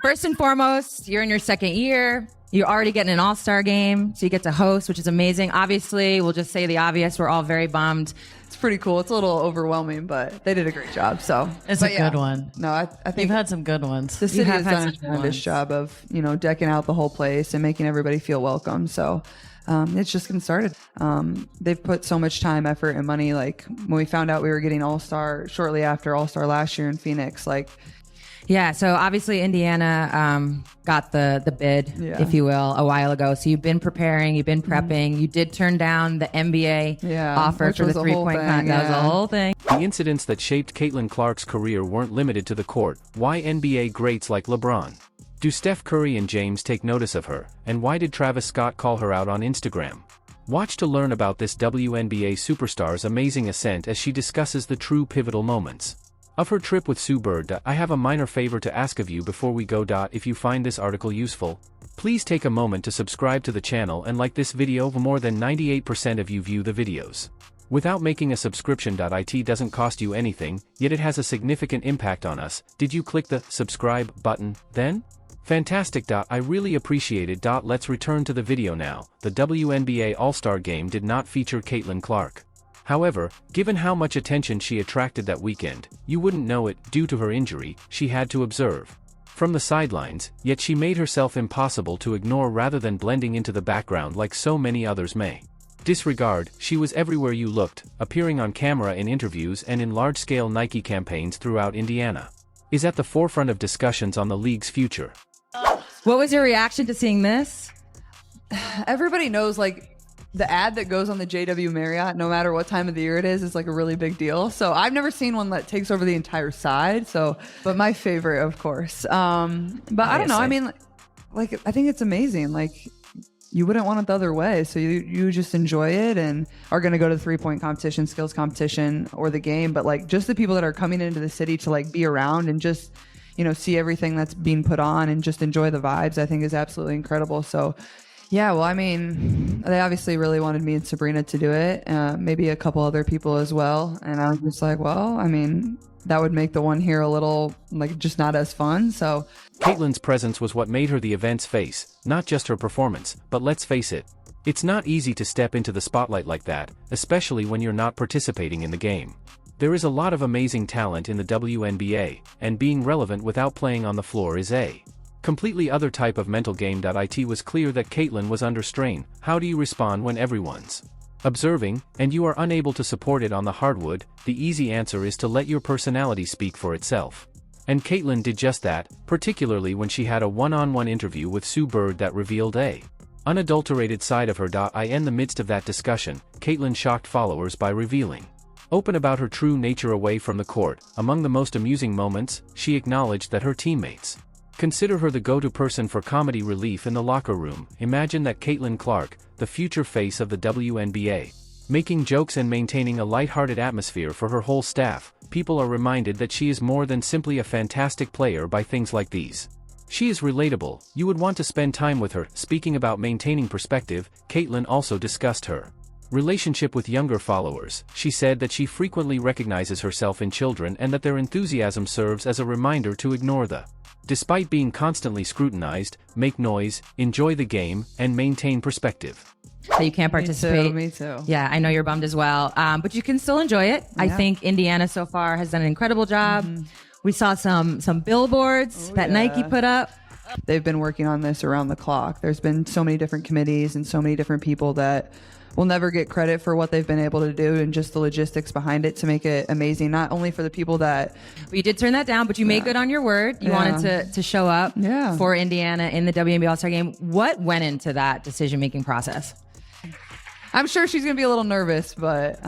First and foremost, you're in your second year. You're already getting an all-star game, so you get to host, which is amazing. Obviously, we'll just say the obvious. We're all very bummed. It's pretty cool. It's a little overwhelming, but they did a great job. So it's a good one. No, I think you've had some good ones. The city has done a tremendous job of, decking out the whole place and making everybody feel welcome. So it's just getting started. They've put so much time, effort, and money. Like when we found out we were getting All-Star shortly after All-Star last year in Phoenix, yeah, so obviously Indiana got the bid, if you will, a while ago. So you've been preparing, you've been prepping. You did turn down the NBA offer for the three-point contest. That was the whole thing. The incidents that shaped Caitlin Clark's career weren't limited to the court. Why NBA greats like LeBron? Do Steph Curry and James take notice of her? And why did Travis Scott call her out on Instagram? Watch to learn about this WNBA superstar's amazing ascent as she discusses the true pivotal moments of her trip with Sue Bird. I have a minor favor to ask of you before we go. If you find this article useful, please take a moment to subscribe to the channel and like this video. More than 98% of you view the videos without making a subscription. It doesn't cost you anything, yet it has a significant impact on us. Did you click the subscribe button then? Fantastic. I really appreciate it. Let's return to the video now. The WNBA All-Star Game did not feature Caitlin Clark. However, given how much attention she attracted that weekend, you wouldn't know it. Due to her injury, she had to observe from the sidelines, yet she made herself impossible to ignore rather than blending into the background like so many others may disregard. She was everywhere you looked, appearing on camera in interviews and in large-scale Nike campaigns throughout Indiana. Is at the forefront of discussions on the league's future. What was your reaction to seeing this? Everybody knows, the ad that goes on the JW Marriott, no matter what time of the year it is a really big deal. So I've never seen one that takes over the entire side. But my favorite, of course. But I don't know. I mean, I think it's amazing. You wouldn't want it the other way. So you just enjoy it and are going to go to the 3-point competition, skills competition, or the game. But just the people that are coming into the city to be around and just, see everything that's being put on and just enjoy the vibes, I think is absolutely incredible. So yeah, well, I mean, they obviously really wanted me and Sabrina to do it, maybe a couple other people as well. And I was just that would make the one here a little, just not as fun, so. Caitlin's presence was what made her the event's face, not just her performance, but let's face it, it's not easy to step into the spotlight like that, especially when you're not participating in the game. There is a lot of amazing talent in the WNBA, and being relevant without playing on the floor is a completely other type of mental game. It was clear that Caitlin was under strain. How do you respond when everyone's observing, and you are unable to support it on the hardwood? The easy answer is to let your personality speak for itself. And Caitlin did just that, particularly when she had a one-on-one interview with Sue Bird that revealed a unadulterated side of her. In the midst of that discussion, Caitlin shocked followers by revealing open about her true nature away from the court. Among the most amusing moments, she acknowledged that her teammates consider her the go-to person for comedy relief in the locker room. Imagine that. Caitlin Clark, the future face of the WNBA, making jokes and maintaining a lighthearted atmosphere for her whole staff. People are reminded that she is more than simply a fantastic player by things like these. She is relatable. You would want to spend time with her. Speaking about maintaining perspective, Caitlin also discussed her relationship with younger followers. She said that she frequently recognizes herself in children and that their enthusiasm serves as a reminder to ignore the despite being constantly scrutinized, make noise, enjoy the game, and maintain perspective. So you can't participate. Me too. Yeah, I know you're bummed as well. But you can still enjoy it. Yeah. I think Indiana so far has done an incredible job. We saw some billboards that Nike put up. They've been working on this around the clock. There's been so many different committees and so many different people that will never get credit for what they've been able to do and just the logistics behind it to make it amazing, not only for the people that... Well, you did turn that down, but you made good on your word. You wanted to show up for Indiana in the WNBA All-Star Game. What went into that decision-making process? I'm sure she's going to be a little nervous, but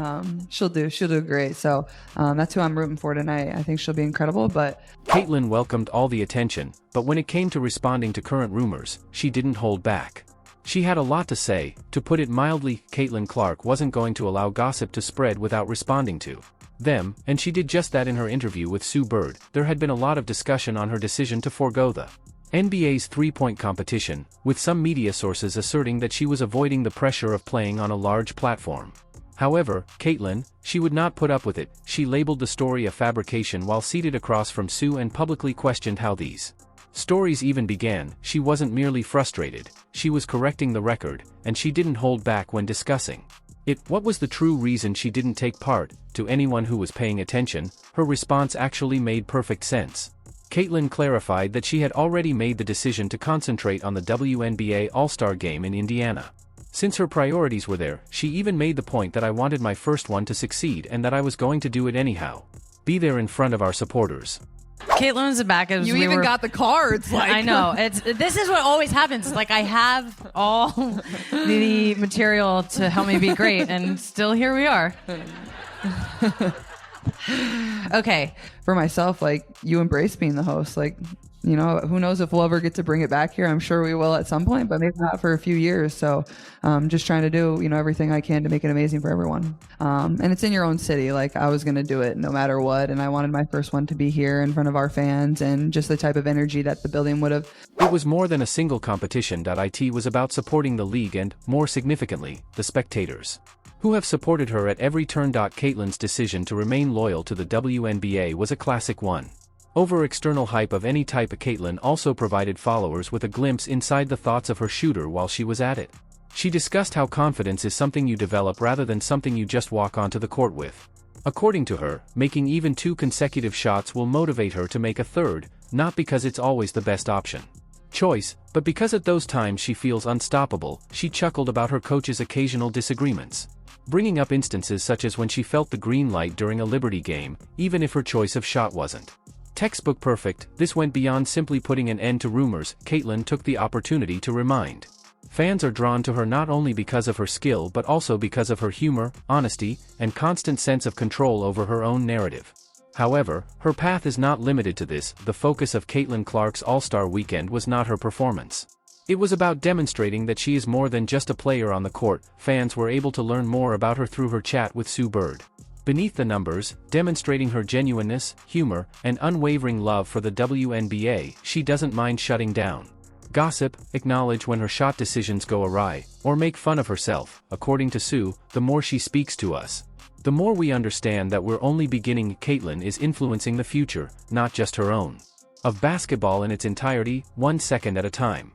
she'll do great. So that's who I'm rooting for tonight. I think she'll be incredible. But Caitlin welcomed all the attention, but when it came to responding to current rumors, she didn't hold back. She had a lot to say. To put it mildly, Caitlin Clark wasn't going to allow gossip to spread without responding to them, and she did just that in her interview with Sue Bird. There had been a lot of discussion on her decision to forego the NBA's three-point competition, with some media sources asserting that she was avoiding the pressure of playing on a large platform. However, Caitlin, she would not put up with it. She labeled the story a fabrication while seated across from Sue and publicly questioned how these Stories even began. She wasn't merely frustrated, she was correcting the record, and she didn't hold back when discussing it. What was the true reason she didn't take part? To anyone who was paying attention, her response actually made perfect sense. Caitlin clarified that she had already made the decision to concentrate on the WNBA All-Star Game in Indiana. Since her priorities were there, she even made the point that I wanted my first one to succeed and that I was going to do it anyhow. Be there in front of our supporters. Caitlin was back as you even got the cards. Like. I know. This is what always happens. It's like I have all the material to help me be great, and still here we are. Okay. For myself, like, you embrace being the host. Like, you know, who knows if we'll ever get to bring it back here. I'm sure we will at some point, but maybe not for a few years. So just trying to do, you know, everything I can to make it amazing for everyone. And it's in your own city. Like, I was going to do it no matter what. And I wanted my first one to be here in front of our fans and just the type of energy that the building would have. It was more than a single competition. It was about supporting the league and, more significantly, the spectators who have supported her at every turn. Caitlin's decision to remain loyal to the WNBA was a classic one. Over external hype of any type, Caitlin also provided followers with a glimpse inside the thoughts of her shooter while she was at it. She discussed how confidence is something you develop rather than something you just walk onto the court with. According to her, making even 2 consecutive shots will motivate her to make a third, not because it's always the best choice, but because at those times she feels unstoppable. She chuckled about her coach's occasional disagreements, bringing up instances such as when she felt the green light during a Liberty game, even if her choice of shot wasn't textbook perfect. This went beyond simply putting an end to rumors. Caitlin took the opportunity to remind fans are drawn to her not only because of her skill but also because of her humor, honesty, and constant sense of control over her own narrative. However, her path is not limited to this. The focus of Caitlin Clark's All-Star Weekend was not her performance. It was about demonstrating that she is more than just a player on the court. Fans were able to learn more about her through her chat with Sue Bird beneath the numbers, demonstrating her genuineness, humor, and unwavering love for the WNBA. She doesn't mind shutting down gossip, acknowledge when her shot decisions go awry, or make fun of herself. According to Sue, the more she speaks to us, the more we understand that we're only beginning. Caitlin is influencing the future, not just her own, of basketball in its entirety, 1 second at a time.